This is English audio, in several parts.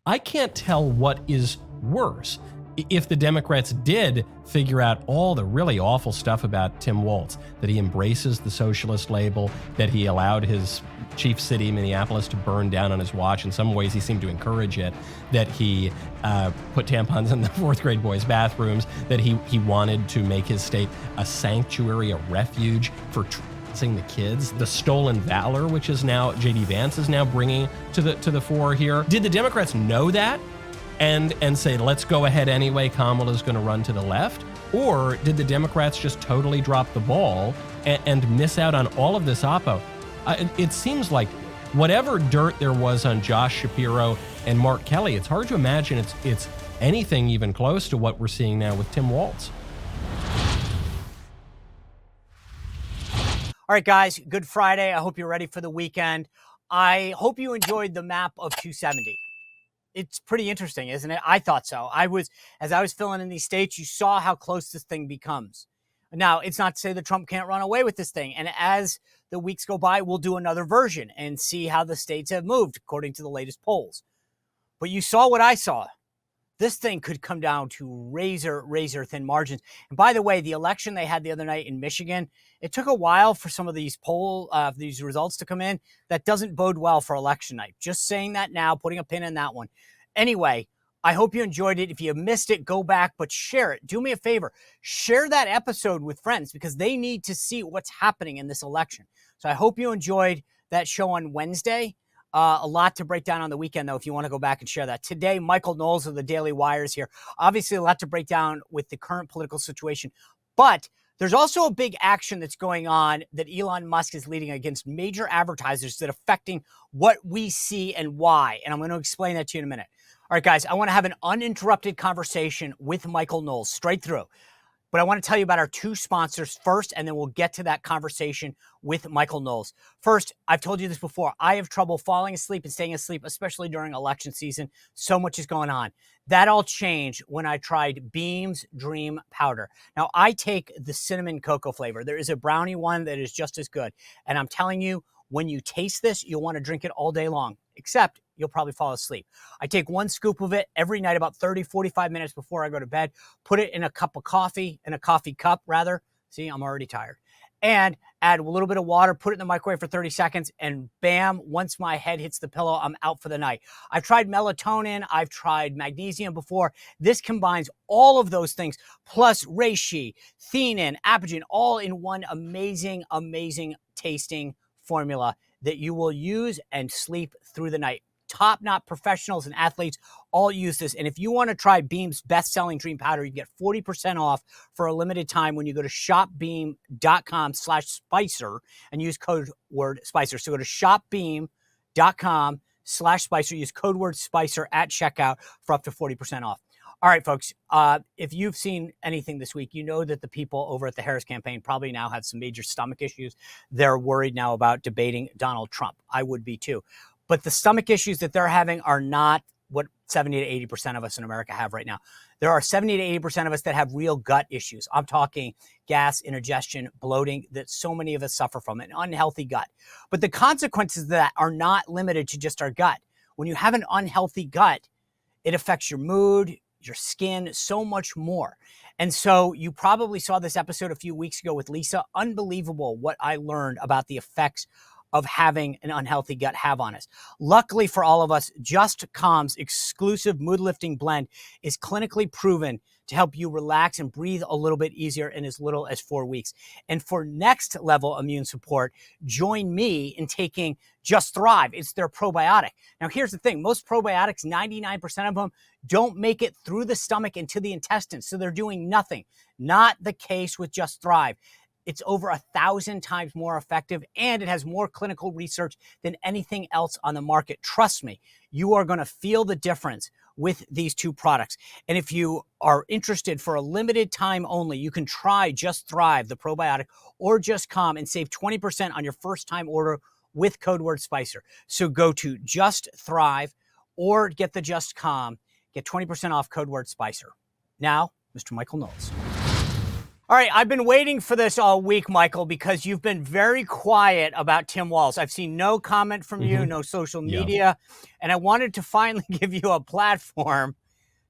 I can't tell what is worse. If the Democrats did figure out all the really awful stuff about Tim Walz, that he embraces the socialist label, that he allowed his chief city, Minneapolis, to burn down on his watch. In some ways, he seemed to encourage it, that he put tampons in the fourth grade boys' bathrooms, that he wanted to make his state a sanctuary, a refuge for the kids, the stolen valor, which is now J.D. Vance is now bringing to the fore here. Did the Democrats know that and say, let's go ahead anyway, Kamala's going to run to the left? Or did the Democrats just totally drop the ball and miss out on all of this oppo? It seems like whatever dirt there was on Josh Shapiro and Mark Kelly, it's hard to imagine it's anything even close to what we're seeing now with Tim Walz. All right, guys, good Friday. I hope you're ready for the weekend. I hope you enjoyed the map of 270. It's pretty interesting, isn't it? I thought so. As I was filling in these states, you saw how close this thing becomes. Now, it's not to say that Trump can't run away with this thing. And as the weeks go by, we'll do another version and see how the states have moved according to the latest polls. But you saw what I saw. This thing could come down to razor thin margins. And by the way, the election they had the other night in Michigan, it took a while for some of these these results to come in. That doesn't bode well for election night. Just saying that now, putting a pin in that one. Anyway, I hope you enjoyed it. If you missed it, go back, but share it. Do me a favor. Share that episode with friends because they need to see what's happening in this election. So I hope you enjoyed that show on Wednesday. A lot to break down on the weekend, though, if you want to go back and share that. Today, Michael Knowles of the Daily Wire is here. Obviously, a lot to break down with the current political situation. But there's also a big action that's going on that Elon Musk is leading against major advertisers that are affecting what we see and why. And I'm going to explain that to you in a minute. All right, guys, I want to have an uninterrupted conversation with Michael Knowles straight through. But I want to tell you about our two sponsors first, and then we'll get to that conversation with Michael Knowles. First, I've told you this before. I have trouble falling asleep and staying asleep, especially during election season. So much is going on. That all changed when I tried Beam's Dream Powder. Now, I take the cinnamon cocoa flavor. There is a brownie one that is just as good. And I'm telling you, when you taste this, you'll want to drink it all day long, except you'll probably fall asleep. I take one scoop of it every night, about 30, 45 minutes before I go to bed, put it in a cup of coffee, in a coffee cup rather. See, I'm already tired. And add a little bit of water, put it in the microwave for 30 seconds, and bam, once my head hits the pillow, I'm out for the night. I've tried melatonin, I've tried magnesium before. This combines all of those things, plus reishi, theanine, apigenin, all in one amazing, amazing tasting formula that you will use and sleep through the night. Top-notch professionals and athletes all use this. And if you want to try Beam's best-selling Dream Powder, you get 40% off for a limited time when you go to shopbeam.com/Spicer and use code word Spicer. So go to shopbeam.com/Spicer. Use code word Spicer at checkout for up to 40% off. All right, folks, if you've seen anything this week, you know that the people over at the Harris campaign probably now have some major stomach issues. They're worried now about debating Donald Trump. I would be too. But the stomach issues that they're having are not what 70 to 80% of us in America have right now. There are 70 to 80% of us that have real gut issues. I'm talking gas, indigestion, bloating, that so many of us suffer from, an unhealthy gut. But the consequences of that are not limited to just our gut. When you have an unhealthy gut, it affects your mood, your skin, so much more. And so you probably saw this episode a few weeks ago with Lisa. Unbelievable what I learned about the effects of having an unhealthy gut have on us. Luckily for all of us, Just Calm's exclusive mood-lifting blend is clinically proven to help you relax and breathe a little bit easier in as little as 4 weeks. And for next level immune support, join me in taking Just Thrive. It's their probiotic. Now, here's the thing. Most probiotics, 99% of them, don't make it through the stomach into the intestines, so they're doing nothing. Not the case with Just Thrive. It's over 1,000 times more effective, and it has more clinical research than anything else on the market. Trust me, you are going to feel the difference with these two products. And if you are interested, for a limited time only, you can try Just Thrive, the probiotic, or Just Calm and save 20% on your first time order with code word Spicer. So go to Just Thrive or get the Just Calm, get 20% off code word Spicer. Now, Mr. Michael Knowles. All right, I've been waiting for this all week, Michael, because you've been very quiet about Tim Walz. I've seen no comment from you, no social media, and I wanted to finally give you a platform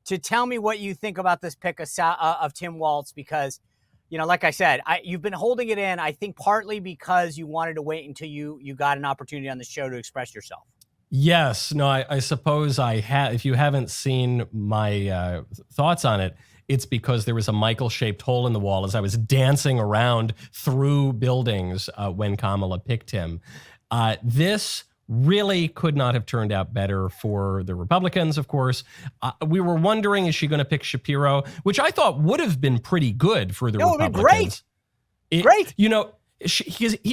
to tell me what you think about this pick of Tim Walz, because, you know, like I said, you've been holding it in, I think partly because you wanted to wait until you got an opportunity on the show to express yourself. Yes. No, I suppose I have. If you haven't seen my thoughts on it, it's because there was a Michael-shaped hole in the wall as I was dancing around through buildings when Kamala picked him. This really could not have turned out better for the Republicans, of course. We were wondering, is she going to pick Shapiro, which I thought would have been pretty good for the Republicans. Great. You know,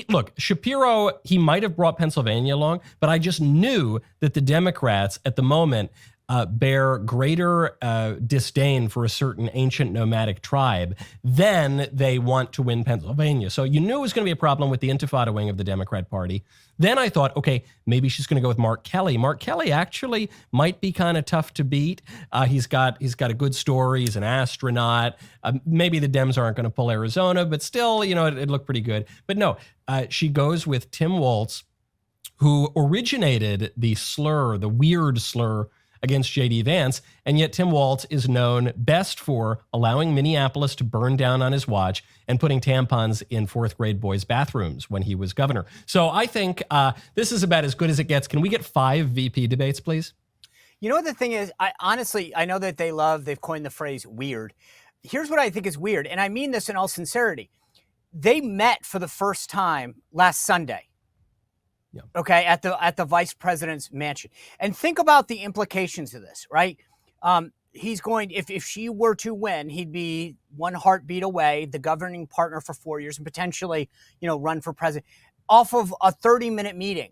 look, Shapiro, he might have brought Pennsylvania along, but I just knew that the Democrats at the moment bear greater disdain for a certain ancient nomadic tribe than they want to win Pennsylvania. So you knew it was going to be a problem with the Intifada wing of the Democrat Party. Then I thought, okay, maybe she's going to go with Mark Kelly. Mark Kelly actually might be kind of tough to beat. He's got a good story. He's an astronaut. Maybe the Dems aren't going to pull Arizona, but still, you know, it looked pretty good. But no, she goes with Tim Walz, who originated the weird slur against J.D. Vance, and yet Tim Walz is known best for allowing Minneapolis to burn down on his watch and putting tampons in fourth grade boys' bathrooms when he was governor. So I think this is about as good as it gets. Can we get 5 VP debates, please? You know what the thing is? I know that they've coined the phrase weird. Here's what I think is weird, and I mean this in all sincerity. They met for the first time last Sunday. Yeah. Okay, at the vice president's mansion. And think about the implications of this, right? He's going, if she were to win, he'd be one heartbeat away, the governing partner for 4 years, and potentially, you know, run for president off of a 30-minute meeting.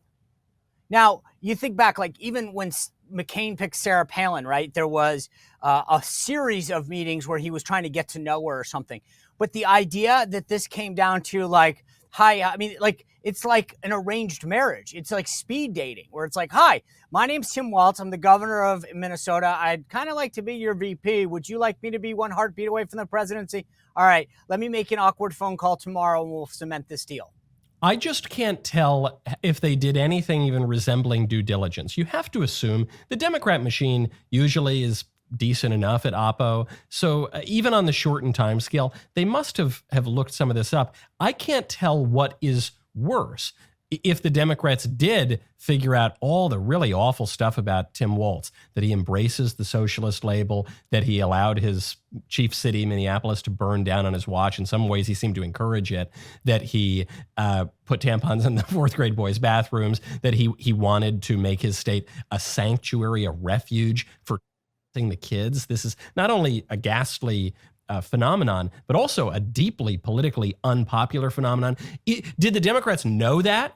Now, you think back, like even when McCain picked Sarah Palin, right? There was a series of meetings where he was trying to get to know her or something. But the idea that this came down to like, hi, I mean, like, it's like an arranged marriage. It's like speed dating, where it's like, hi, my name's Tim Walz. I'm the governor of Minnesota. I'd kind of like to be your VP. Would you like me to be one heartbeat away from the presidency? All right, let me make an awkward phone call tomorrow and we'll cement this deal. I just can't tell if they did anything even resembling due diligence. You have to assume the Democrat machine usually is decent enough at Oppo. So even on the shortened time scale, they must have looked some of this up. I can't tell what is worse. If the Democrats did figure out all the really awful stuff about Tim Walz, that he embraces the socialist label, that he allowed his chief city, Minneapolis, to burn down on his watch. In some ways, he seemed to encourage it, that he put tampons in the fourth grade boys' bathrooms, that he wanted to make his state a sanctuary, a refuge for the kids. This is not only a ghastly phenomenon, but also a deeply politically unpopular phenomenon. Did the Democrats know that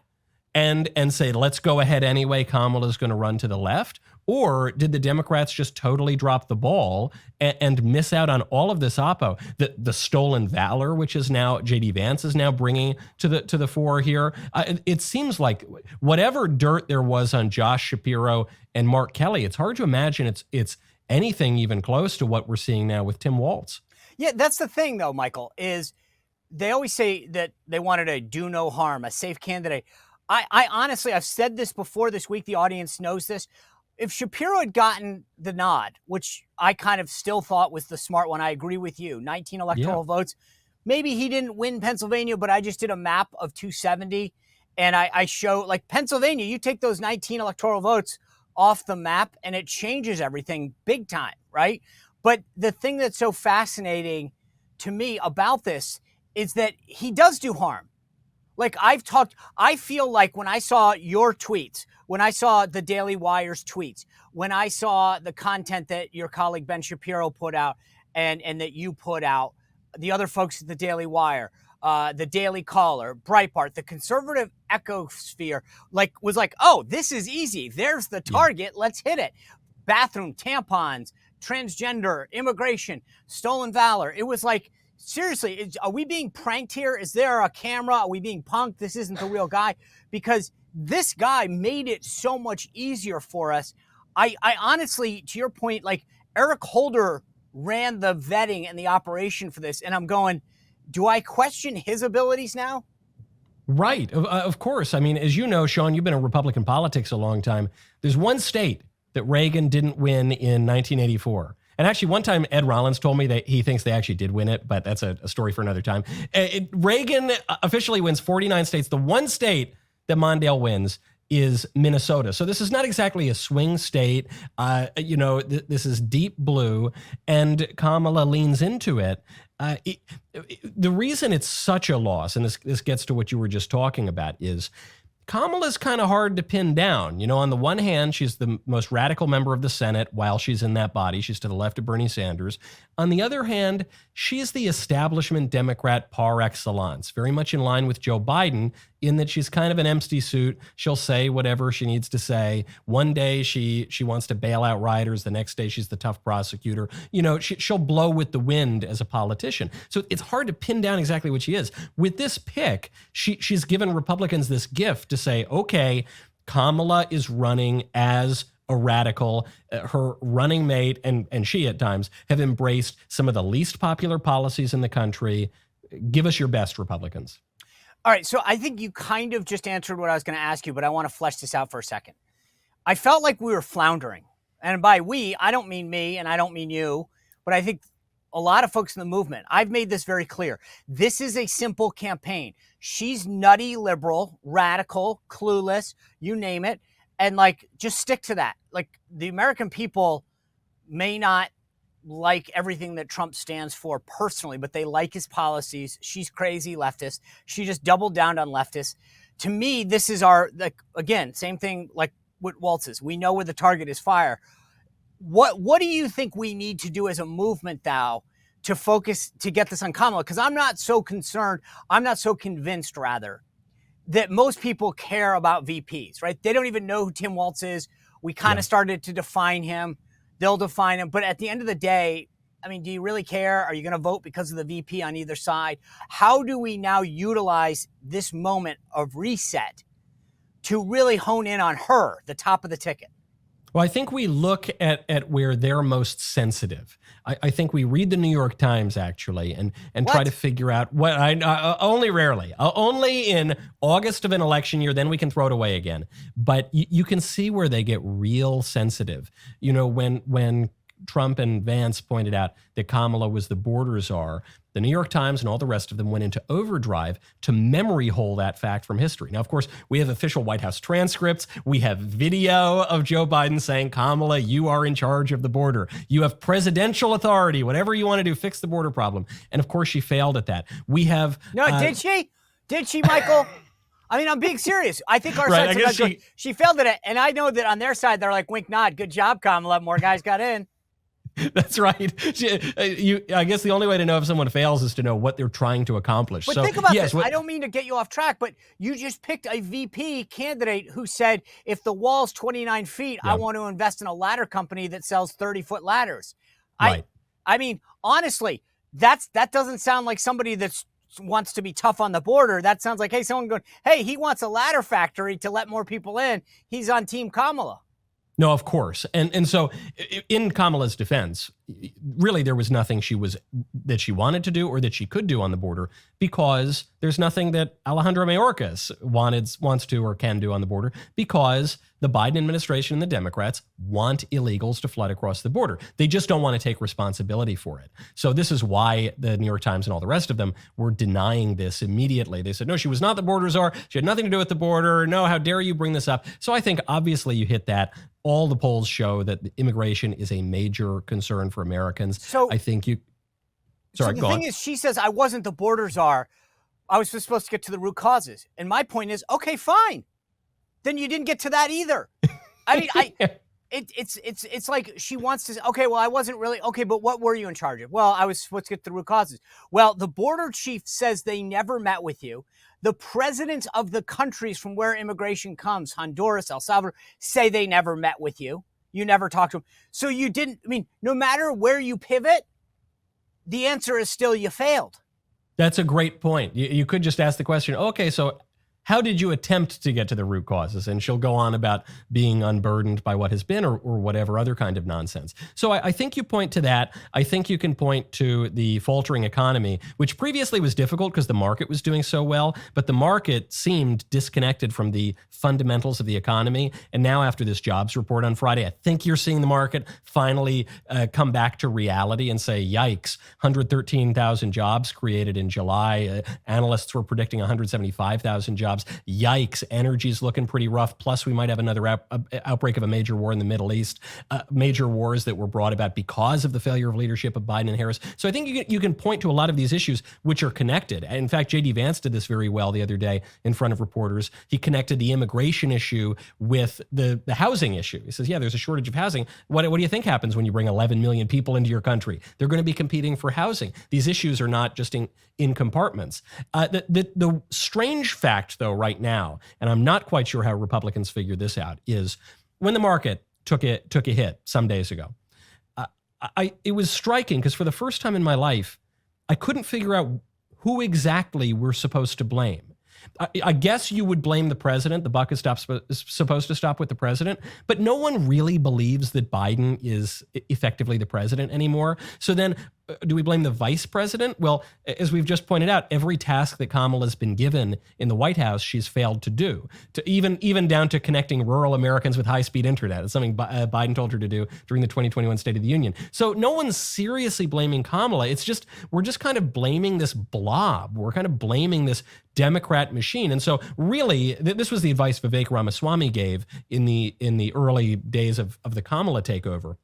and say, let's go ahead anyway, Kamala's going to run to the left? Or did the Democrats just totally drop the ball and miss out on all of this oppo? The stolen valor, which is now J.D. Vance is now bringing to the fore here. It seems like whatever dirt there was on Josh Shapiro and Mark Kelly, it's hard to imagine it's anything even close to what we're seeing now with Tim Walz. Yeah, that's the thing, though, Michael, is they always say that they wanted a do no harm, a safe candidate. I honestly, I've said this before this week. The audience knows this. If Shapiro had gotten the nod, which I kind of still thought was the smart one, I agree with you, 19 electoral votes. Maybe he didn't win Pennsylvania, but I just did a map of 270, and I show, like, Pennsylvania, you take those 19 electoral votes off the map, and it changes everything big time, right? But the thing that's so fascinating to me about this is that he does do harm. Like I feel like when I saw your tweets, when I saw the Daily Wire's tweets, when I saw the content that your colleague Ben Shapiro put out and that you put out, the other folks at the Daily Wire, the Daily Caller, Breitbart, the conservative ecosphere, was like, oh, this is easy. There's the target. Let's hit it. Bathroom, tampons, transgender, immigration, stolen valor. It was like, seriously, are we being pranked here? Is there a camera? Are we being punked? This isn't the real guy. Because this guy made it so much easier for us. I honestly, to your point, like Eric Holder ran the vetting and the operation for this. And I'm going, Do I question his abilities now? Right. Of course. I mean, as you know, Sean, you've been in Republican politics a long time. There's one state that Reagan didn't win in 1984. And actually, one time Ed Rollins told me that he thinks they actually did win it, but that's a story for another time. Reagan officially wins 49 states. The one state that Mondale wins is Minnesota. So this is not exactly a swing state. This is deep blue, and Kamala leans into it. The reason it's such a loss, and this gets to what you were just talking about, is Kamala's kind of hard to pin down. You know, on the one hand, she's the most radical member of the Senate while she's in that body. She's to the left of Bernie Sanders. On the other hand, she's the establishment Democrat par excellence, very much in line with Joe Biden in that she's kind of an empty suit. She'll say whatever she needs to say. One day she wants to bail out rioters. The next day she's the tough prosecutor. You know, she'll blow with the wind as a politician. So it's hard to pin down exactly what she is. With this pick, she's given Republicans this gift to say, okay, Kamala is running as a radical. Her running mate and she at times have embraced some of the least popular policies in the country. Give us your best, Republicans. All right, so I think you kind of just answered what I was going to ask you, but I want to flesh this out for a second. I felt like we were floundering. And by we, I don't mean me and I don't mean you, but I think a lot of folks in the movement, I've made this very clear. This is a simple campaign. She's nutty liberal, radical, clueless, you name it. And like, just stick to that. Like, the American people may not like everything that Trump stands for personally, but they like his policies. She's crazy leftist. She just doubled down on leftists. To me, this is our, like, again, same thing like with Walz's. We know where the target is fire. What do you think we need to do as a movement now to focus, to get this on Kamala? Because I'm not so concerned, I'm not so convinced, rather, that most people care about VPs, right? They don't even know who Tim Walz is. We kind of started to define him. They'll define him. But at the end of the day, I mean, do you really care? Are you going to vote because of the VP on either side? How do we now utilize this moment of reset to really hone in on her, the top of the ticket? Well, I think we look at where they're most sensitive. I think we read the New York Times, actually, and try to figure out what only rarely, only in August of an election year, then we can throw it away again. But you can see where they get real sensitive. You know, when Trump and Vance pointed out that Kamala was the border czar, the New York Times and all the rest of them went into overdrive to memory hole that fact from history. Now, of course, we have official White House transcripts. We have video of Joe Biden saying, Kamala, you are in charge of the border. You have presidential authority. Whatever you want to do, fix the border problem. And of course, she failed at that. We have... No, did she? Did she, Michael? I mean, I'm being serious. I think our side, she failed at it. And I know that on their side, they're like, wink, nod. Good job, Kamala. More guys got in. That's right. I guess the only way to know if someone fails is to know what they're trying to accomplish. But think about this. I don't mean to get you off track, but you just picked a VP candidate who said, if the wall's 29 feet, I want to invest in a ladder company that sells 30-foot ladders. Right. I mean, honestly, that doesn't sound like somebody that wants to be tough on the border. That sounds like, hey, someone going, hey, he wants a ladder factory to let more people in. He's on Team Kamala. No, of course. And so in Kamala's defense, really there was nothing that she wanted to do or that she could do on the border because there's nothing that Alejandro Mayorkas wants to or can do on the border because the Biden administration and the Democrats want illegals to flood across the border. They just don't want to take responsibility for it. So this is why the New York Times and all the rest of them were denying this immediately. They said, no, she was not the border czar. She had nothing to do with the border. No, how dare you bring this up? So I think obviously you hit that. All the polls show that immigration is a major concern for Americans. So I think you... Sorry, so the thing is, she says, I wasn't the border czar. I was just supposed to get to the root causes. And my point is, okay, fine. Then you didn't get to that either. I mean, it's like she wants to say, okay, well, I wasn't really, okay, but what were you in charge of? Well, I was supposed to get to the root causes. Well, the border chief says they never met with you. The presidents of the countries from where immigration comes, Honduras, El Salvador, say they never met with you. You never talked to them. So you didn't, I mean, no matter where you pivot, the answer is still you failed. That's a great point. You could just ask the question, okay, so how did you attempt to get to the root causes? And she'll go on about being unburdened by what has been or whatever other kind of nonsense. So I think you point to that. I think you can point to the faltering economy, which previously was difficult because the market was doing so well, but the market seemed disconnected from the fundamentals of the economy. And now after this jobs report on Friday, I think you're seeing the market finally come back to reality and say, yikes, 113,000 jobs created in July. Analysts were predicting 175,000 jobs. Yikes, energy's looking pretty rough. Plus, we might have another outbreak of a major war in the Middle East, major wars that were brought about because of the failure of leadership of Biden and Harris. So I think you can point to a lot of these issues which are connected. In fact, J.D. Vance did this very well the other day in front of reporters. He connected the immigration issue with the housing issue. He says, yeah, there's a shortage of housing. What do you think happens when you bring 11 million people into your country? They're going to be competing for housing. These issues are not just in compartments. The strange fact, though, right now, and I'm not quite sure how Republicans figured this out, is when the market took a hit some days ago, it was striking because for the first time in my life, I couldn't figure out who exactly we're supposed to blame. I guess you would blame the president. The buck is supposed to stop with the president, but no one really believes that Biden is effectively the president anymore. So then do we blame the vice president? Well, as we've just pointed out, every task that Kamala's been given in the White House, she's failed to do, to even down to connecting rural Americans with high-speed internet. It's something Biden told her to do during the 2021 State of the Union. So no one's seriously blaming Kamala. We're just kind of blaming this blob. We're kind of blaming this Democrat machine. And so really, this was the advice Vivek Ramaswamy gave in the early days of the Kamala takeover.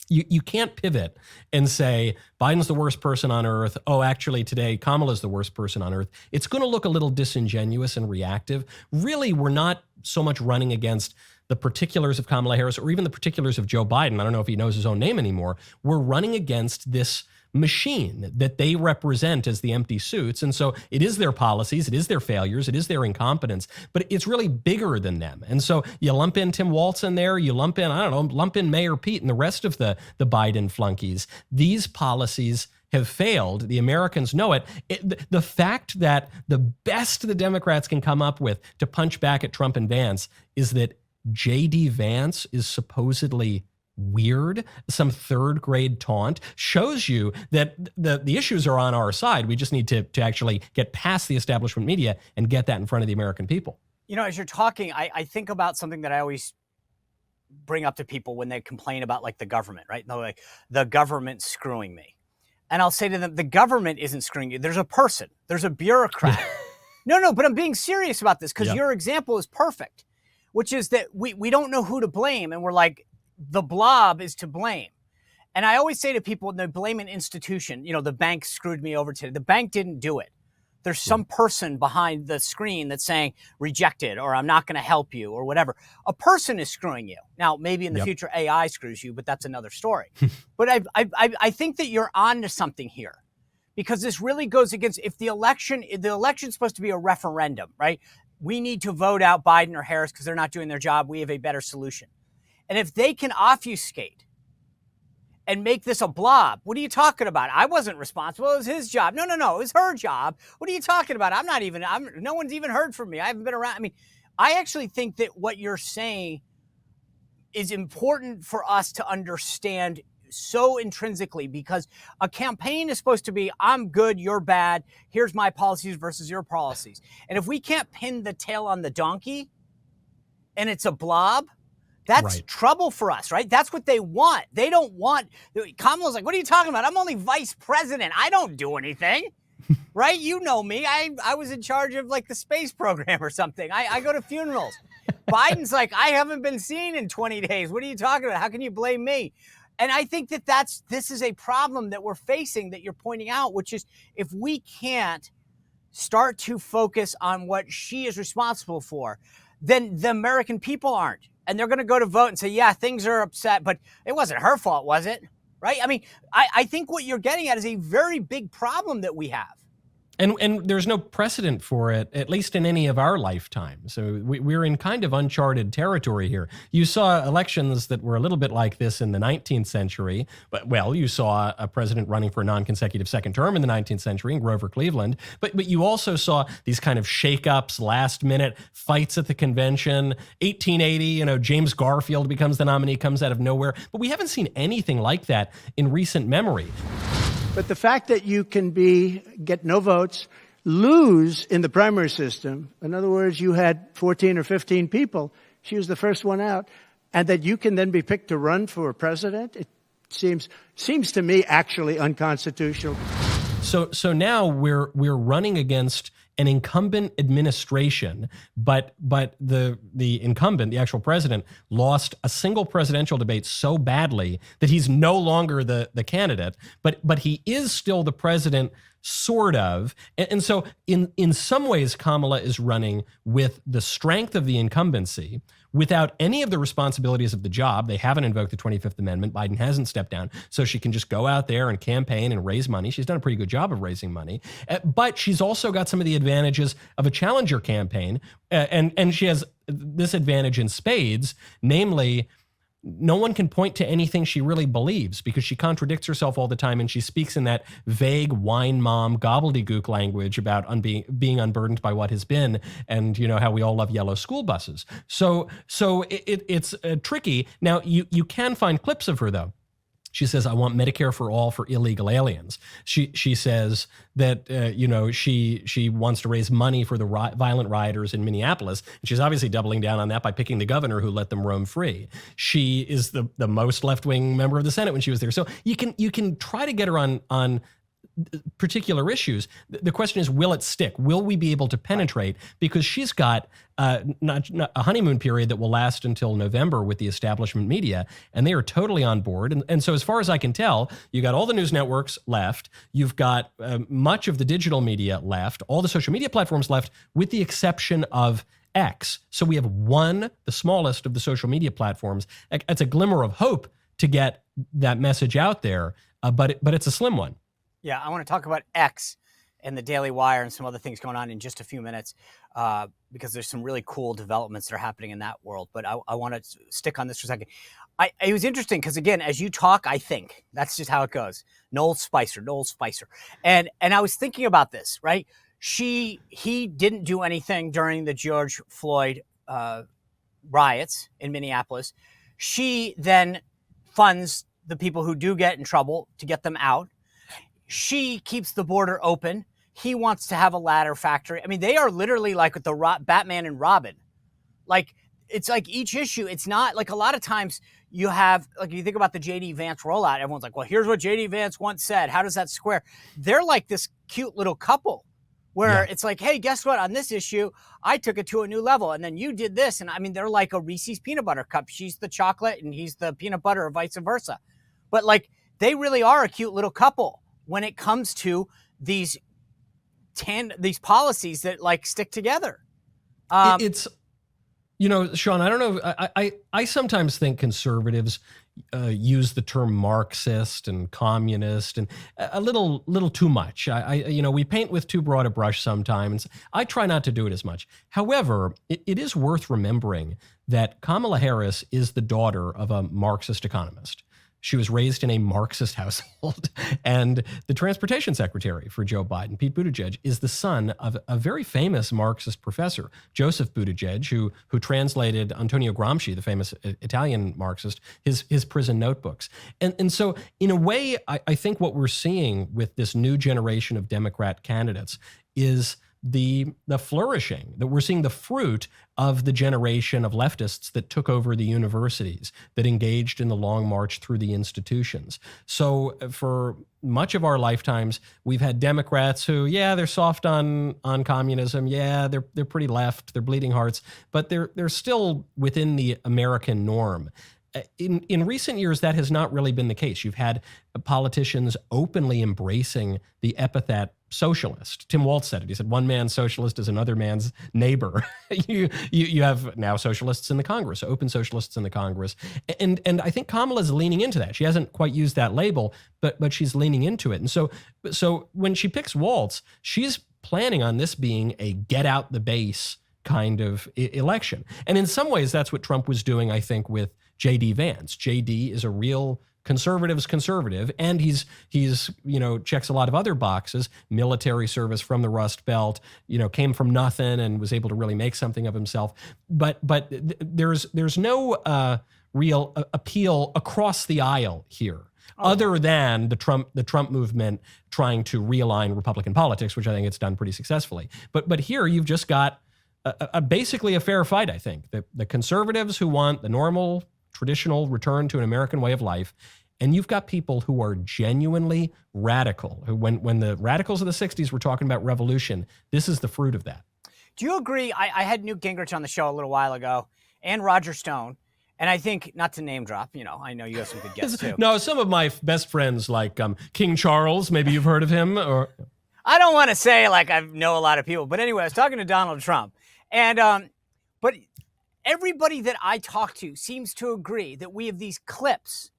You can't pivot and say, Biden's the worst person on earth. Oh, actually, today, Kamala's the worst person on earth. It's going to look a little disingenuous and reactive. Really, we're not so much running against the particulars of Kamala Harris or even the particulars of Joe Biden. I don't know if he knows his own name anymore. We're running against this machine that they represent as the empty suits. And so it is their policies, it is their failures, it is their incompetence, but it's really bigger than them. And so you lump in Tim Walz in there, you lump in Mayor Pete and the rest of the Biden flunkies. These policies have failed. The Americans know it. The fact that the best the Democrats can come up with to punch back at Trump and Vance is that J.D. Vance is supposedly weird, some third grade taunt, shows you that the issues are on our side. We just need to actually get past the establishment media and get that in front of the American people. You know, as you're talking, I think about something that I always bring up to people when they complain about like the government, right? They're like, the government's screwing me. And I'll say to them, the government isn't screwing you. There's a person, there's a bureaucrat. No, but I'm being serious about this because your example is perfect, which is that we don't know who to blame. And we're like, the blob is to blame. And I always say to people when they blame an institution, you know, the bank screwed me over today. The bank didn't do it. There's some person behind the screen that's saying rejected or I'm not going to help you or whatever. A person is screwing you. Now, maybe in the future AI screws you, but that's another story. But I think that you're on to something here because this really goes against if the election's supposed to be a referendum, right? We need to vote out Biden or Harris because they're not doing their job. We have a better solution. And if they can obfuscate and make this a blob, what are you talking about? I wasn't responsible. It was his job. No. It was her job. What are you talking about? No one's even heard from me. I haven't been around. I mean, I actually think that what you're saying is important for us to understand so intrinsically because a campaign is supposed to be, I'm good, you're bad. Here's my policies versus your policies. And if we can't pin the tail on the donkey and it's a blob, that's trouble for us, right? That's what they want. They don't want, Kamala's like, what are you talking about? I'm only vice president. I don't do anything, right? You know me. I was in charge of like the space program or something. I go to funerals. Biden's like, I haven't been seen in 20 days. What are you talking about? How can you blame me? And I think that this is a problem that we're facing that you're pointing out, which is if we can't start to focus on what she is responsible for, then the American people aren't. And they're going to go to vote and say, yeah, things are upset, but it wasn't her fault, was it? Right? I mean, I think what you're getting at is a very big problem that we have. And there's no precedent for it, at least in any of our lifetimes. So we're in kind of uncharted territory here. You saw elections that were a little bit like this in the 19th century. But, well, you saw a president running for a non-consecutive second term in the 19th century in Grover Cleveland. But you also saw these kind of shakeups, last-minute fights at the convention. 1880, James Garfield becomes the nominee, comes out of nowhere. But we haven't seen anything like that in recent memory. But the fact that you can get no votes, lose in the primary system, in other words, you had 14 or 15 people, she was the first one out, and that you can then be picked to run for president, it seems to me actually unconstitutional. So now we're running against an incumbent administration, but the incumbent, the actual president, lost a single presidential debate so badly that he's no longer the candidate, but he is still the president, sort of. And so in some ways, Kamala is running with the strength of the incumbency without any of the responsibilities of the job. They haven't invoked the 25th Amendment. Biden hasn't stepped down. So she can just go out there and campaign and raise money. She's done a pretty good job of raising money. But she's also got some of the advantages of a challenger campaign. And she has this advantage in spades, namely, no one can point to anything she really believes because she contradicts herself all the time, and she speaks in that vague wine mom gobbledygook language about being unburdened by what has been, and how we all love yellow school buses. So it's tricky. Now you can find clips of her though. She says, "I want Medicare for all for illegal aliens." She says that she wants to raise money for the violent rioters in Minneapolis, and she's obviously doubling down on that by picking the governor who let them roam free. She is the most left-wing member of the Senate when she was there. So you can try to get her on particular issues. The question is, will it stick? Will we be able to penetrate? Because she's got not a honeymoon period that will last until November with the establishment media, and they are totally on board. And so as far as I can tell, you got all the news networks left. You've got much of the digital media left, all the social media platforms left, with the exception of X. So we have the smallest of the social media platforms. It's a glimmer of hope to get that message out there, but it's a slim one. Yeah, I want to talk about X and the Daily Wire and some other things going on in just a few minutes because there's some really cool developments that are happening in that world. But I want to stick on this for a second. It was interesting because, again, as you talk, I think. That's just how it goes. Knowles Spicer. And I was thinking about this, right? He didn't do anything during the George Floyd riots in Minneapolis. She then funds the people who do get in trouble to get them out. She keeps the border open. He wants to have a ladder factory. I mean, they are literally like the Batman and Robin. Like, it's like each issue. It's not like a lot of times you have, like, if you think about the J.D. Vance rollout, everyone's like, well, here's what J.D. Vance once said. How does that square? They're like this cute little couple where it's like, hey, guess what? On this issue, I took it to a new level. And then you did this. And I mean, they're like a Reese's peanut butter cup. She's the chocolate and he's the peanut butter or vice versa. But like, they really are a cute little couple when it comes to these policies that like stick together. It's, Sean, I don't know. I sometimes think conservatives use the term Marxist and communist and a little too much. We paint with too broad a brush sometimes. I try not to do it as much. However, it is worth remembering that Kamala Harris is the daughter of a Marxist economist. She was raised in a Marxist household, and the transportation secretary for Joe Biden, Pete Buttigieg, is the son of a very famous Marxist professor, Joseph Buttigieg, who translated Antonio Gramsci, the famous Italian Marxist, his prison notebooks. And so, in a way, I think what we're seeing with this new generation of Democrat candidates is the flourishing, that we're seeing the fruit of the generation of leftists that took over the universities, that engaged in the long march through the institutions. So for much of our lifetimes, we've had Democrats who, they're soft on communism. Yeah, they're pretty left. They're bleeding hearts, but they're still within the American norm. In recent years, that has not really been the case. You've had politicians openly embracing the epithet socialist. Tim Walz said it. He said, one man's socialist is another man's neighbor. you have now socialists in the Congress, open socialists in the Congress. And I think Kamala's leaning into that. She hasn't quite used that label, but she's leaning into it. And so when she picks Walz, she's planning on this being a get out the base kind of election. And in some ways, that's what Trump was doing, I think, with J.D. Vance. J.D. is a real conservative, and he's checks a lot of other boxes. Military service from the Rust Belt, came from nothing and was able to really make something of himself. But there's no real appeal across the aisle here, other than the Trump movement trying to realign Republican politics, which I think it's done pretty successfully. But here you've just got basically a fair fight. I think the conservatives who want the normal, traditional return to an American way of life, and you've got people who are genuinely radical, who when the radicals of the 60s were talking about revolution, this is the fruit of that. Do you agree? I had Newt Gingrich on the show a little while ago, and Roger Stone, and I think, not to name drop, I know you have some good guests too. No, some of my best friends like King Charles, maybe you've heard of him, or... I don't want to say like I know a lot of people, but anyway, I was talking to Donald Trump, and but everybody that I talk to seems to agree that we have these clips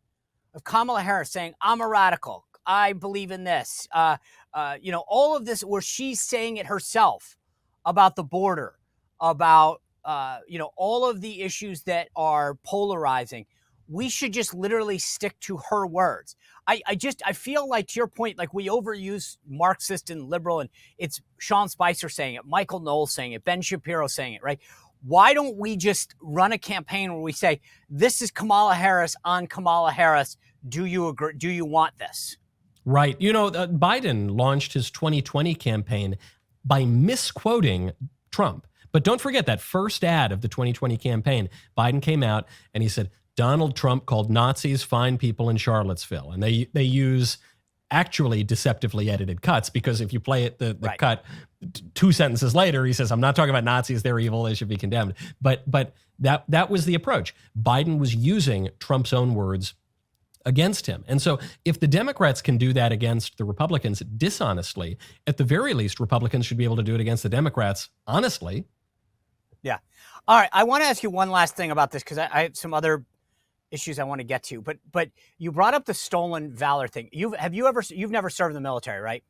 of Kamala Harris saying, I'm a radical, I believe in this, all of this, where she's saying it herself about the border, about, all of the issues that are polarizing. We should just literally stick to her words. I feel like, to your point, like we overuse Marxist and liberal, and it's Sean Spicer saying it, Michael Knowles saying it, Ben Shapiro saying it, right? Why don't we just run a campaign where we say, this is Kamala Harris on Kamala Harris. Do you agree? Do you want this? Right. Biden launched his 2020 campaign by misquoting Trump. But don't forget that first ad of the 2020 campaign, Biden came out and he said, Donald Trump called Nazis fine people in Charlottesville. And they use actually deceptively edited cuts, because if you play it, the right. cut 2 sentences later, he says, I'm not talking about Nazis, they're evil, they should be condemned. But that was the approach. Biden was using Trump's own words against him. And so if the Democrats can do that against the Republicans dishonestly, at the very least, Republicans should be able to do it against the Democrats honestly. Yeah. All right. I want to ask you one last thing about this, because I have some other issues I want to get to. But you brought up the stolen valor thing. You've never served in the military, right?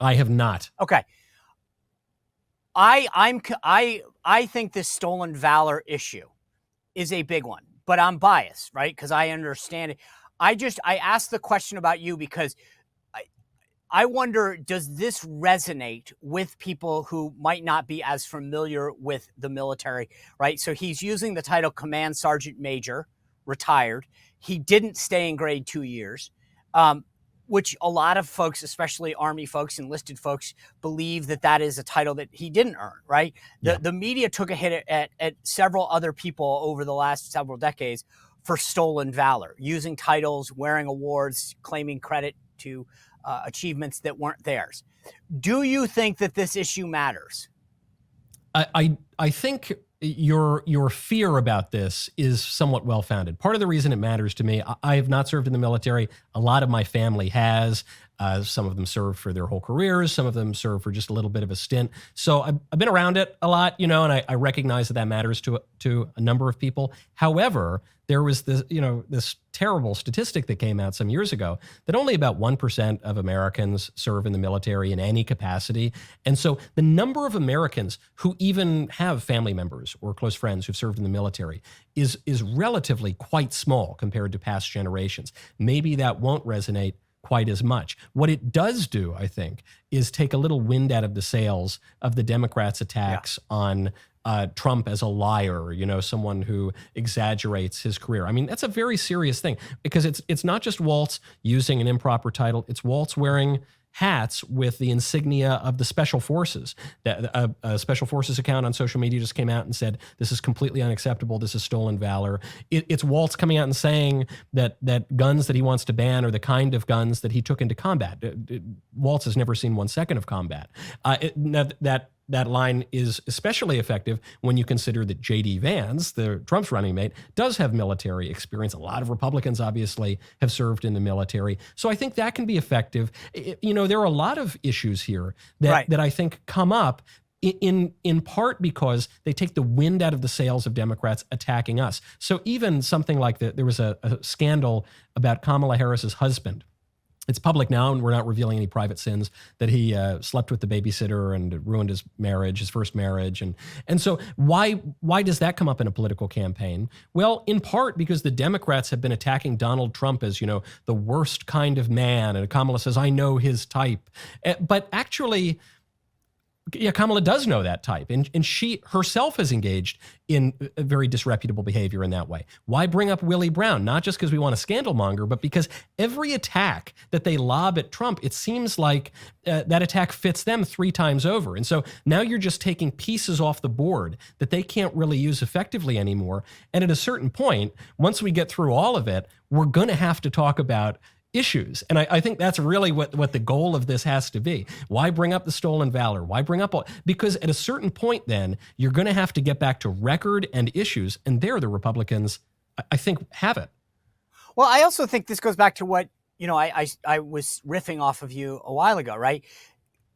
I have not. Okay. I think this stolen valor issue is a big one, but I'm biased, right? Because I understand it. I asked the question about you because I wonder, does this resonate with people who might not be as familiar with the military, right? So he's using the title Command Sergeant Major, retired. He didn't stay in grade 2 years, which a lot of folks, especially Army folks, enlisted folks, believe that is a title that he didn't earn, right? Yeah. The media took a hit at several other people over the last several decades for stolen valor, using titles, wearing awards, claiming credit to achievements that weren't theirs. Do you think that this issue matters? I think your fear about this is somewhat well-founded. Part of the reason it matters to me, I have not served in the military. A lot of my family has. Some of them served for their whole careers. Some of them served for just a little bit of a stint. So I've been around it a lot, and I recognize that matters to a number of people. However, there was this terrible statistic that came out some years ago that only about 1% of Americans serve in the military in any capacity. And so the number of Americans who even have family members or close friends who've served in the military is relatively quite small compared to past generations. Maybe that won't resonate quite as much. What it does do, I think, is take a little wind out of the sails of the Democrats' attacks on Trump as a liar, someone who exaggerates his career. I mean, that's a very serious thing, because it's not just Walz using an improper title. It's Walz wearing hats with the insignia of the Special Forces. A Special Forces account on social media just came out and said, this is completely unacceptable. This is stolen valor. It's Walz coming out and saying that guns that he wants to ban are the kind of guns that he took into combat. Walz has never seen 1 second of combat. that line is especially effective when you consider that J.D. Vance, Trump's running mate, does have military experience. A lot of Republicans obviously have served in the military. So I think that can be effective. There are a lot of issues here that I think come up in part because they take the wind out of the sails of Democrats attacking us. So even something like there was a scandal about Kamala Harris's husband. It's public now, and we're not revealing any private sins, that he slept with the babysitter and ruined his marriage, his first marriage. And so why does that come up in a political campaign? Well, in part because the Democrats have been attacking Donald Trump as, the worst kind of man. And Kamala says, I know his type. But actually, Kamala does know that type, and she herself has engaged in a very disreputable behavior in that way. Why bring up Willie Brown? Not just because we want a scandal monger, but because every attack that they lob at Trump, it seems like that attack fits them 3 times over. And so now you're just taking pieces off the board that they can't really use effectively anymore. And at a certain point, once we get through all of it, we're going to have to talk about issues. And I think that's really what the goal of this has to be. Why bring up the stolen valor? Why bring up because at a certain point then you're going to have to get back to record and issues. And there the Republicans, I think, have it. Well, I also think this goes back to what, I was riffing off of you a while ago, right?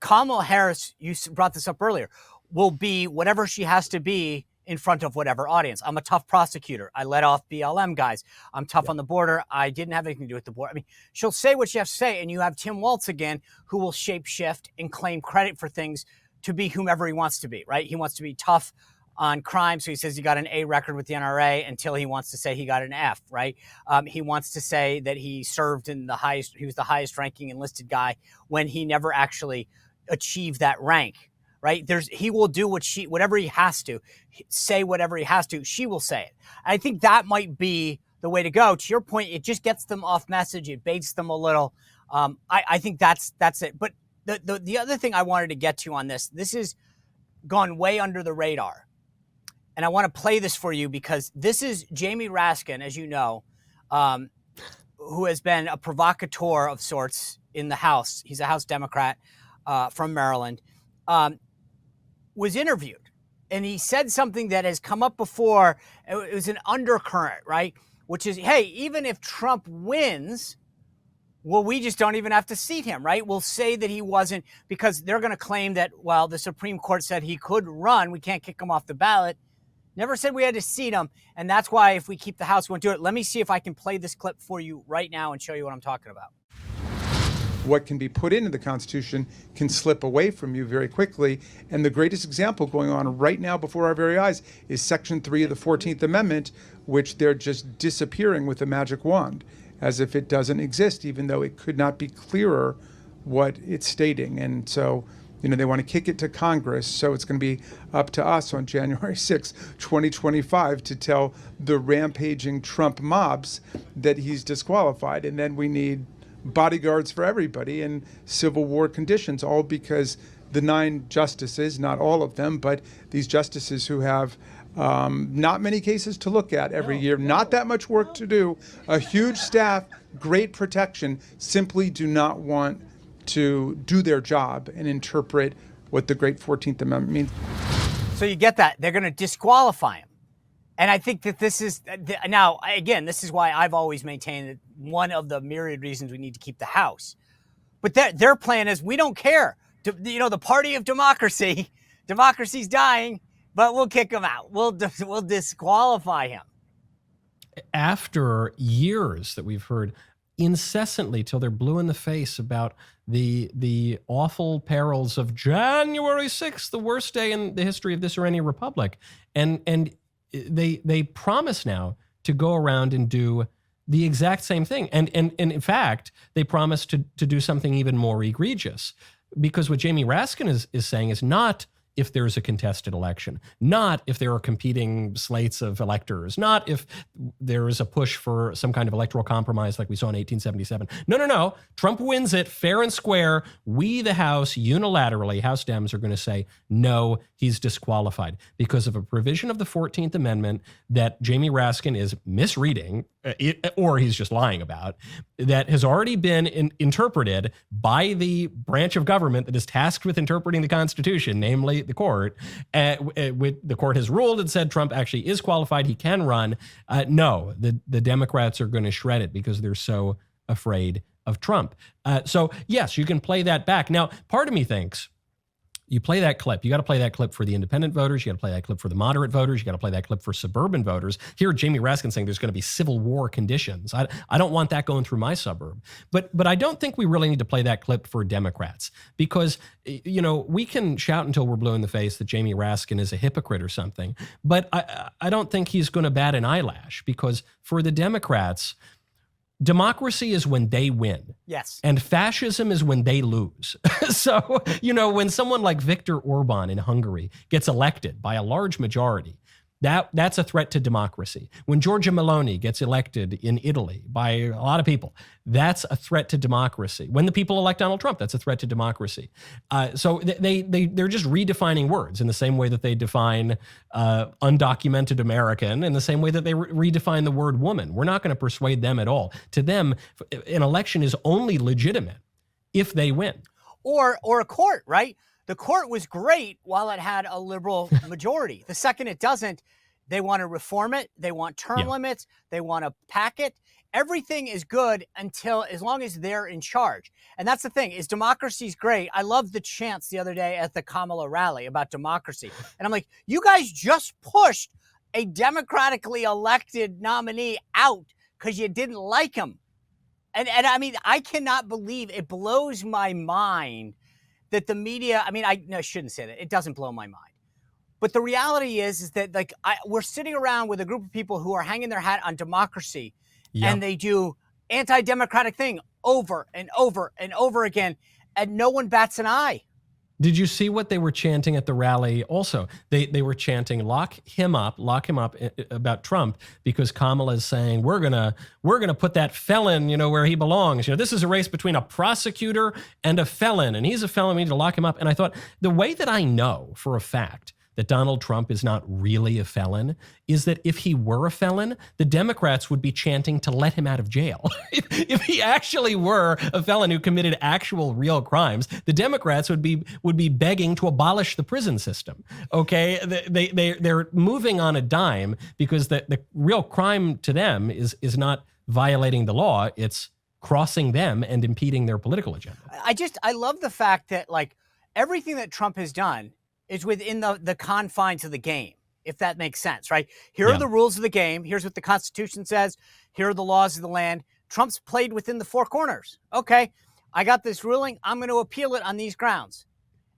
Kamala Harris, you brought this up earlier, will be whatever she has to be in front of whatever audience. I'm a tough prosecutor. I let off BLM guys. I'm tough on the border. I didn't have anything to do with the border. I mean, she'll say what she has to say, and you have Tim Walz again, who will shapeshift and claim credit for things to be whomever he wants to be, right? He wants to be tough on crime, so he says he got an A record with the NRA until he wants to say he got an F, right? He wants to say that he served in he was the highest ranking enlisted guy when he never actually achieved that rank. Right? He will do whatever he has to, say whatever he has to. She will say it. I think that might be the way to go. To your point, it just gets them off message. It baits them a little. I think that's it. But the other thing I wanted to get to on this has gone way under the radar. And I want to play this for you because this is Jamie Raskin, as you know, who has been a provocateur of sorts in the House. He's a House Democrat from Maryland. Was interviewed, and he said something that has come up before. It was an undercurrent, right? Which is, hey, even if Trump wins, well, we just don't even have to seat him, right? We'll say that he wasn't, because they're going to claim that, well, the Supreme Court said he could run. We can't kick him off the ballot. Never said we had to seat him. And that's why if we keep the House, we won't do it. Let me see if I can play this clip for you right now and show you what I'm talking about. What can be put into the Constitution can slip away from you very quickly. And the greatest example going on right now before our very eyes is Section 3 of the 14th Amendment, which they're just disappearing with a magic wand, as if it doesn't exist, even though it could not be clearer what it's stating. And so, they want to kick it to Congress. So it's going to be up to us on January 6, 2025, to tell the rampaging Trump mobs that he's disqualified. And then we need bodyguards for everybody in Civil War conditions, all because the 9 justices, not all of them, but these justices who have not many cases to look at every year, not that much work to do, a huge staff, great protection, simply do not want to do their job and interpret what the great 14th Amendment means. So you get that. They're going to disqualify him. And I think that this is, now, again, this is why I've always maintained that one of the myriad reasons we need to keep the House. But their plan is, we don't care. The party of democracy, democracy's dying, but we'll kick him out. We'll disqualify him. After years that we've heard incessantly till they're blue in the face about the awful perils of January 6th, the worst day in the history of this or any republic. And they promise now to go around and do the exact same thing. And in fact, they promise to do something even more egregious, because what Jamie Raskin is saying is not if there's a contested election, not if there are competing slates of electors, not if there is a push for some kind of electoral compromise like we saw in 1877. No. Trump wins it fair and square. We, the House, unilaterally, House Dems are going to say, no, he's disqualified because of a provision of the 14th Amendment that Jamie Raskin is misreading or he's just lying about, that has already been interpreted by the branch of government that is tasked with interpreting the Constitution, namely the court. The court has ruled and said Trump actually is qualified. He can run. No, the Democrats are going to shred it because they're so afraid of Trump. So yes, you can play that back. Now, part of me thinks you play that clip. You got to play that clip for the independent voters. You got to play that clip for the moderate voters. You got to play that clip for suburban voters. Here, Jamie Raskin saying there's going to be civil war conditions. I don't want that going through my suburb. But I don't think we really need to play that clip for Democrats because, you know, we can shout until we're blue in the face that Jamie Raskin is a hypocrite or something. But I don't think he's going to bat an eyelash because for the Democrats, democracy is when they win. Yes. And fascism is when they lose. So, you know, when someone like Viktor Orban in Hungary gets elected by a large majority, that's a threat to democracy. When Giorgia Meloni gets elected in Italy by a lot of people, that's a threat to democracy. When the people elect Donald Trump, that's a threat to democracy. So they're just redefining words in the same way that they define undocumented American, in the same way that they redefine the word woman. We're not going to persuade them at all. To them, an election is only legitimate if they win. Or a court, right? The court was great while it had a liberal majority. The second it doesn't, they want to reform it. They want term limits. They want to pack it. Everything is good as long as they're in charge. And that's the thing, is democracy's great. I loved the chants the other day at the Kamala rally about democracy. And I'm like, you guys just pushed a democratically elected nominee out because you didn't like him. And I mean, I cannot believe, it blows my mind that the media, I mean, I shouldn't say that. It doesn't blow my mind. But the reality is that like we're sitting around with a group of people who are hanging their hat on democracy, and they do anti-democratic thing over and over and over again, and no one bats an eye. Did you see what they were chanting at the rally? Also, they were chanting, lock him up about Trump, because Kamala is saying, we're gonna put that felon, you know, where he belongs. You know, this is a race between a prosecutor and a felon, and he's a felon. We need to lock him up. And I thought, the way that I know for a fact that Donald Trump is not really a felon is that if he were a felon, the Democrats would be chanting to let him out of jail. If he actually were a felon who committed actual real crimes, the Democrats would be begging to abolish the prison system. Okay, they're moving on a dime because the real crime to them is not violating the law; it's crossing them and impeding their political agenda. I love the fact that like everything that Trump has done is within the confines of the game, if that makes sense, right? Here are the rules of the game. Here's what the Constitution says. Here are the laws of the land. Trump's played within the four corners. Okay, I got this ruling. I'm going to appeal it on these grounds.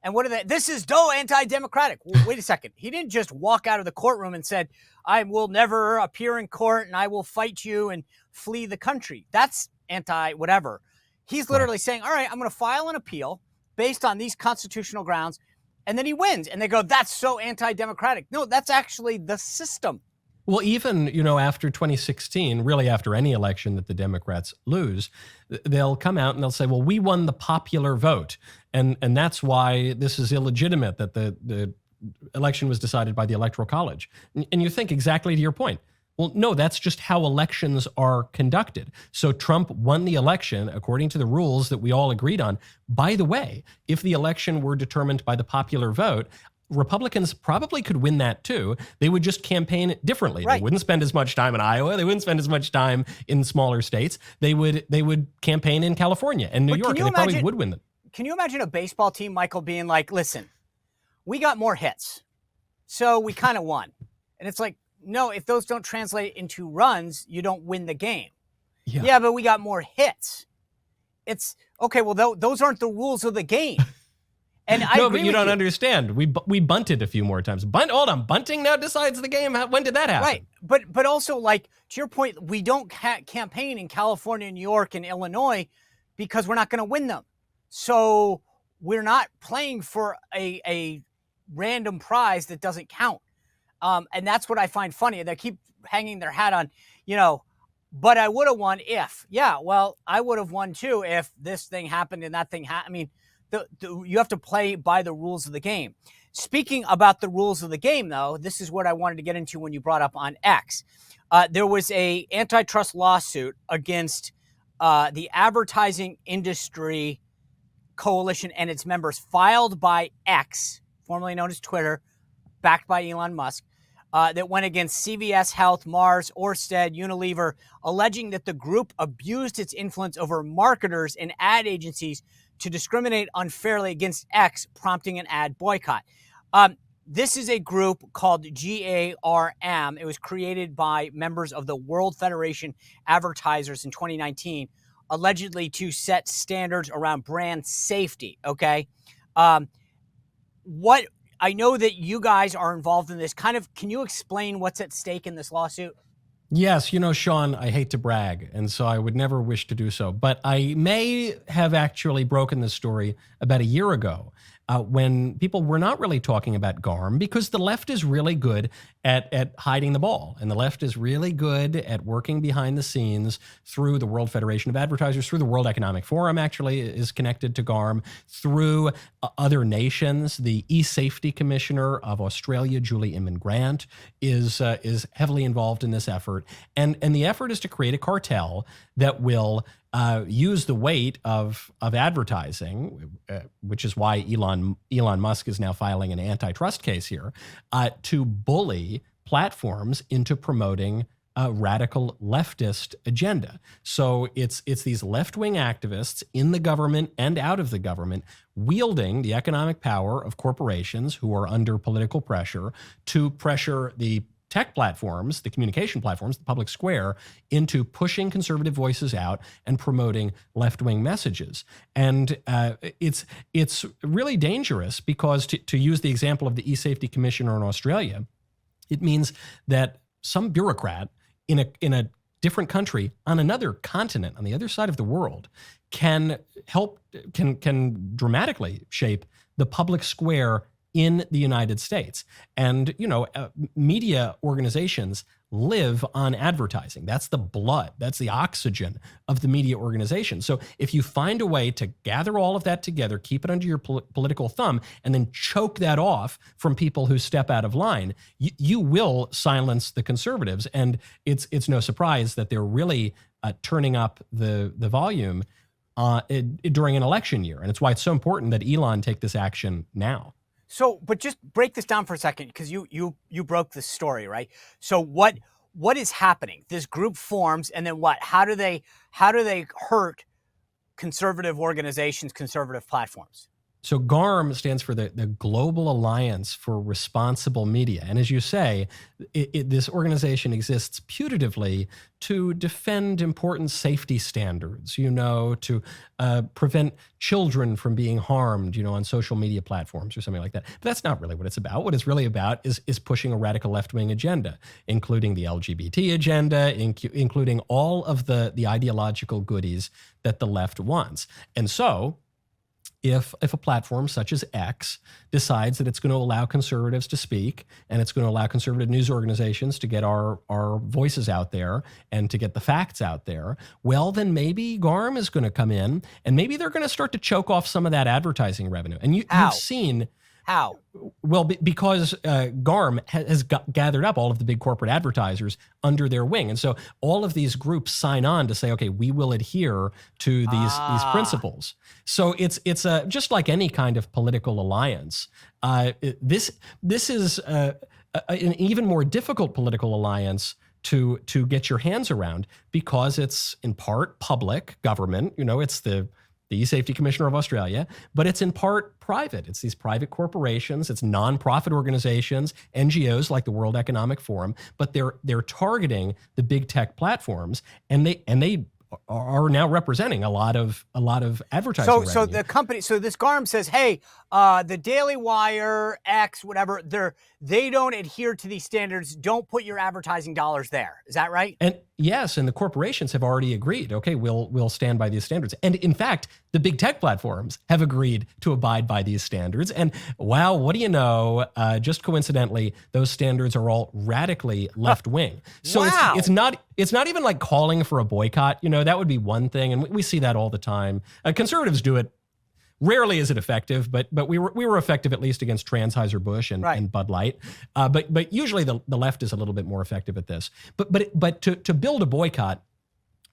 And what are they? This is anti-democratic. Wait a second. He didn't just walk out of the courtroom and said, I will never appear in court and I will fight you and flee the country. That's anti-whatever. He's literally saying, all right, I'm going to file an appeal based on these constitutional grounds. And then he wins. And they go, that's so anti-democratic. No, that's actually the system. Well, even, you know, after 2016, really after any election that the Democrats lose, they'll come out and they'll say, well, we won the popular vote. And that's why this is illegitimate, that the election was decided by the Electoral College. And you think exactly to your point. Well, no, that's just how elections are conducted. So Trump won the election according to the rules that we all agreed on. By the way, if the election were determined by the popular vote, Republicans probably could win that too. They would just campaign differently. Right. They wouldn't spend as much time in Iowa. They wouldn't spend as much time in smaller states. They would campaign in California and New York, and they probably would win them. Can you imagine a baseball team, Michael, being like, listen, we got more hits, so we kind of won. And it's like, no, if those don't translate into runs, you don't win the game. Yeah, but we got more hits. It's okay. Well, those aren't the rules of the game. And no, but you don't understand. We bunted a few more times. Hold on, bunting now decides the game. When did that happen? Right, but also, like, to your point, we don't campaign in California, New York, and Illinois because we're not going to win them. So we're not playing for a random prize that doesn't count. And that's what I find funny. They keep hanging their hat on, you know, but I would have won if. Yeah, well, I would have won too if this thing happened and that thing happened. I mean, you have to play by the rules of the game. Speaking about the rules of the game, though, this is what I wanted to get into when you brought up on X. There was a antitrust lawsuit against the advertising industry coalition and its members filed by X, formerly known as Twitter, backed by Elon Musk, that went against CVS Health, Mars, Orsted, Unilever, alleging that the group abused its influence over marketers and ad agencies to discriminate unfairly against X, prompting an ad boycott. This is a group called GARM. It was created by members of the World Federation Advertisers in 2019, allegedly to set standards around brand safety, okay? What I know that you guys are involved in this. Can you explain what's at stake in this lawsuit? Yes, Sean, I hate to brag, and so I would never wish to do so, but I may have actually broken this story about a year ago when people were not really talking about GARM, because the left is really good at hiding the ball, and the left is really good at working behind the scenes through the World Federation of Advertisers, through the World Economic Forum actually is connected to GARM, through other nations. The E-Safety Commissioner of Australia, Julie Inman-Grant, is heavily involved in this effort, and the effort is to create a cartel that will use the weight of advertising, which is why Elon Musk is now filing an antitrust case here, to bully platforms into promoting a radical leftist agenda. So it's these left-wing activists in the government and out of the government wielding the economic power of corporations who are under political pressure to pressure the tech platforms, the communication platforms, the public square, into pushing conservative voices out and promoting left-wing messages. And it's really dangerous because, to use the example of the E-Safety Commissioner in Australia, it means that some bureaucrat in a different country on another continent, on the other side of the world, can dramatically shape the public square in the United States. And, media organizations live on advertising. That's the blood, that's the oxygen of the media organization. So if you find a way to gather all of that together, keep it under your political thumb, and then choke that off from people who step out of line, you will silence the conservatives. And it's no surprise that they're really turning up the volume during an election year. And it's why it's so important that Elon take this action now. So, but just break this down for a second, because you broke this story, right? So what is happening? This group forms, and then what? How do they hurt conservative organizations, conservative platforms? So GARM stands for the Global Alliance for Responsible Media. And as you say, this organization exists putatively to defend important safety standards, to prevent children from being harmed, on social media platforms or something like that. But that's not really what it's about. What it's really about is pushing a radical left-wing agenda, including the LGBT agenda, including all of the ideological goodies that the left wants. And so, if a platform such as X decides that it's going to allow conservatives to speak, and it's going to allow conservative news organizations to get our voices out there and to get the facts out there, well, then maybe GARM is going to come in, and maybe they're going to start to choke off some of that advertising revenue. And you've seen... How? Well, because GARM has gathered up all of the big corporate advertisers under their wing. And so all of these groups sign on to say, okay, we will adhere to these principles. So it's just like any kind of political alliance. This is an even more difficult political alliance to get your hands around, because it's in part public government. It's the E-Safety Commissioner of Australia, but it's in part private. It's these private corporations, it's nonprofit organizations, NGOs like the World Economic Forum, but they're targeting the big tech platforms, and they are now representing a lot of advertising revenue. So the company, so this GARM says, hey, the Daily Wire, X, whatever, they don't adhere to these standards. Don't put your advertising dollars there. Is that right? And yes, and the corporations have already agreed. Okay, we'll stand by these standards. And in fact, the big tech platforms have agreed to abide by these standards. And wow, what do you know? Just coincidentally, those standards are all radically left wing. So wow. it's not even like calling for a boycott. That would be one thing, and we see that all the time. Conservatives do it. Rarely is it effective, but we were effective at least against Anheuser-Busch and Bud Light. But usually the left is a little bit more effective at this. But to build a boycott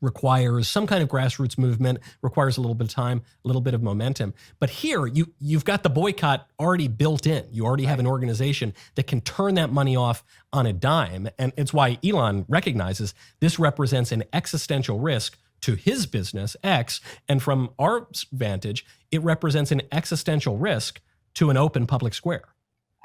requires some kind of grassroots movement, requires a little bit of time, a little bit of momentum. But here, you've got the boycott already built in. You already have an organization that can turn that money off on a dime. And it's why Elon recognizes this represents an existential risk to his business, X. And from our vantage, it represents an existential risk to an open public square.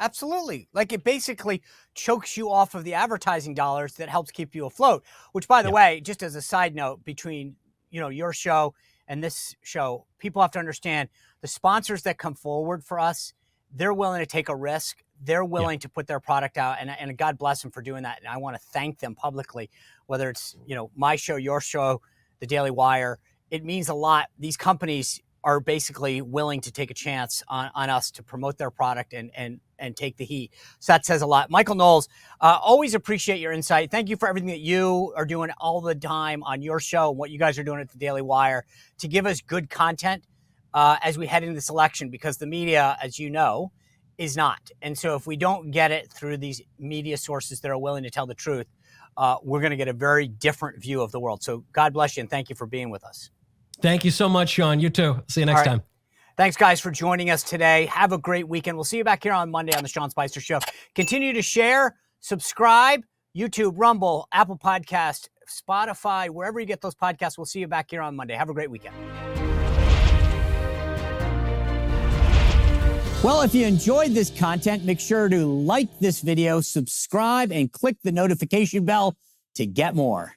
Absolutely. Like, it basically chokes you off of the advertising dollars that helps keep you afloat, which, by the way, just as a side note, between, your show and this show, people have to understand the sponsors that come forward for us, they're willing to take a risk. They're willing to put their product out, and God bless them for doing that. And I want to thank them publicly, whether it's, my show, your show, the Daily Wire. It means a lot. These companies are basically willing to take a chance on us to promote their product and take the heat. So that says a lot. Michael Knowles, always appreciate your insight. Thank you for everything that you are doing all the time on your show and what you guys are doing at the Daily Wire to give us good content as we head into this election, because the media, as you know, is not. And so if we don't get it through these media sources that are willing to tell the truth, we're going to get a very different view of the world. So God bless you, and thank you for being with us. Thank you so much, Sean. You too. See you next time. Thanks, guys, for joining us today. Have a great weekend. We'll see you back here on Monday on the Sean Spicer Show. Continue to share, subscribe, YouTube, Rumble, Apple Podcast, Spotify, wherever you get those podcasts. We'll see you back here on Monday. Have a great weekend. Well, if you enjoyed this content, make sure to like this video, subscribe, and click the notification bell to get more.